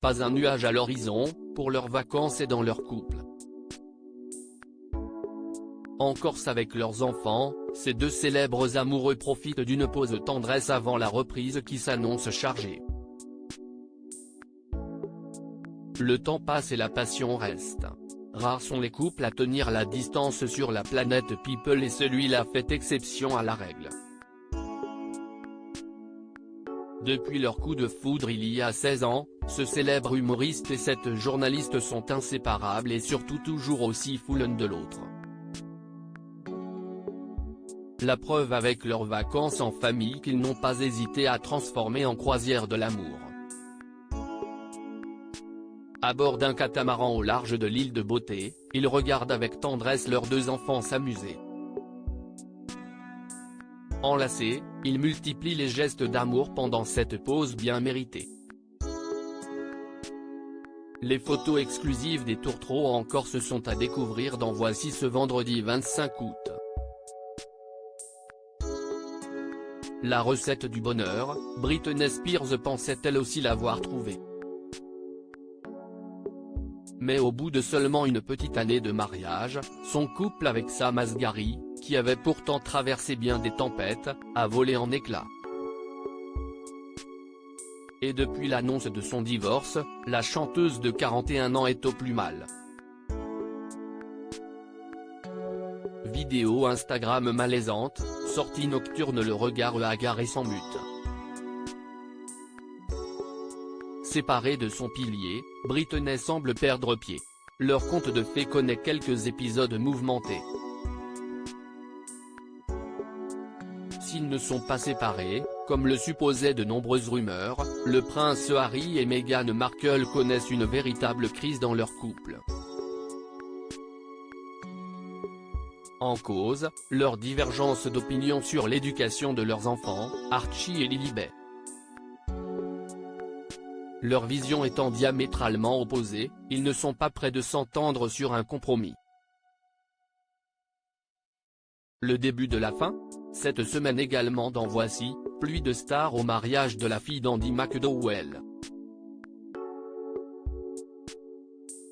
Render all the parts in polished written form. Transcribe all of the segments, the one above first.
Pas un nuage à l'horizon, pour leurs vacances et dans leur couple. En Corse avec leurs enfants, ces deux célèbres amoureux profitent d'une pause tendresse avant la reprise qui s'annonce chargée. Le temps passe et la passion reste. Rares sont les couples à tenir la distance sur la planète People et celui-là fait exception à la règle. Depuis leur coup de foudre il y a 16 ans, ce célèbre humoriste et cette journaliste sont inséparables et surtout toujours aussi fous l'un de l'autre. La preuve avec leurs vacances en famille qu'ils n'ont pas hésité à transformer en croisière de l'amour. À bord d'un catamaran au large de l'île de Beauté, ils regardent avec tendresse leurs deux enfants s'amuser. Enlacés, ils multiplient les gestes d'amour pendant cette pause bien méritée. Les photos exclusives des tourtereaux en Corse sont à découvrir dans Voici ce vendredi 25 août. La recette du bonheur, Britney Spears pensait elle aussi l'avoir trouvée. Mais au bout de seulement une petite année de mariage, son couple avec Sam Asghari, qui avait pourtant traversé bien des tempêtes, a volé en éclats. Et depuis l'annonce de son divorce, la chanteuse de 41 ans est au plus mal. Vidéo Instagram malaisante, sortie nocturne le regard hagaré sans but. Séparée de son pilier, Britney semble perdre pied. Leur conte de fées connaît quelques épisodes mouvementés. S'ils ne sont pas séparés, comme le supposaient de nombreuses rumeurs, le prince Harry et Meghan Markle connaissent une véritable crise dans leur couple. En cause, leur divergence d'opinion sur l'éducation de leurs enfants, Archie et Lilibet. Leurs visions étant diamétralement opposées, ils ne sont pas près de s'entendre sur un compromis. Le début de la fin ? Cette semaine également dans Voici, pluie de stars au mariage de la fille d'Andy McDowell.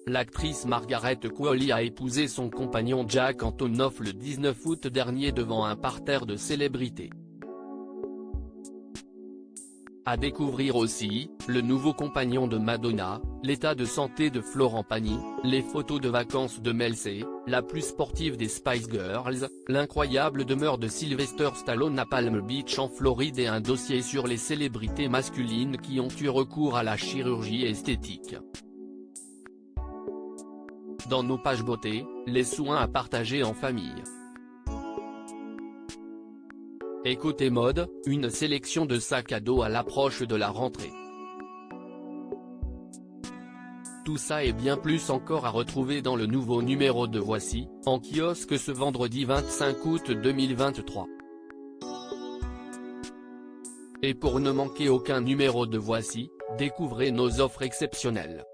L'actrice Margaret Qualley a épousé son compagnon Jack Antonoff le 19 août dernier devant un parterre de célébrités. À découvrir aussi, le nouveau compagnon de Madonna, l'état de santé de Florent Pagny, les photos de vacances de Mel C, la plus sportive des Spice Girls, l'incroyable demeure de Sylvester Stallone à Palm Beach en Floride et un dossier sur les célébrités masculines qui ont eu recours à la chirurgie esthétique. Dans nos pages beauté, les soins à partager en famille. Et côté mode, une sélection de sacs à dos à l'approche de la rentrée. Tout ça et bien plus encore à retrouver dans le nouveau numéro de Voici, en kiosque ce vendredi 25 août 2023. Et pour ne manquer aucun numéro de Voici, découvrez nos offres exceptionnelles.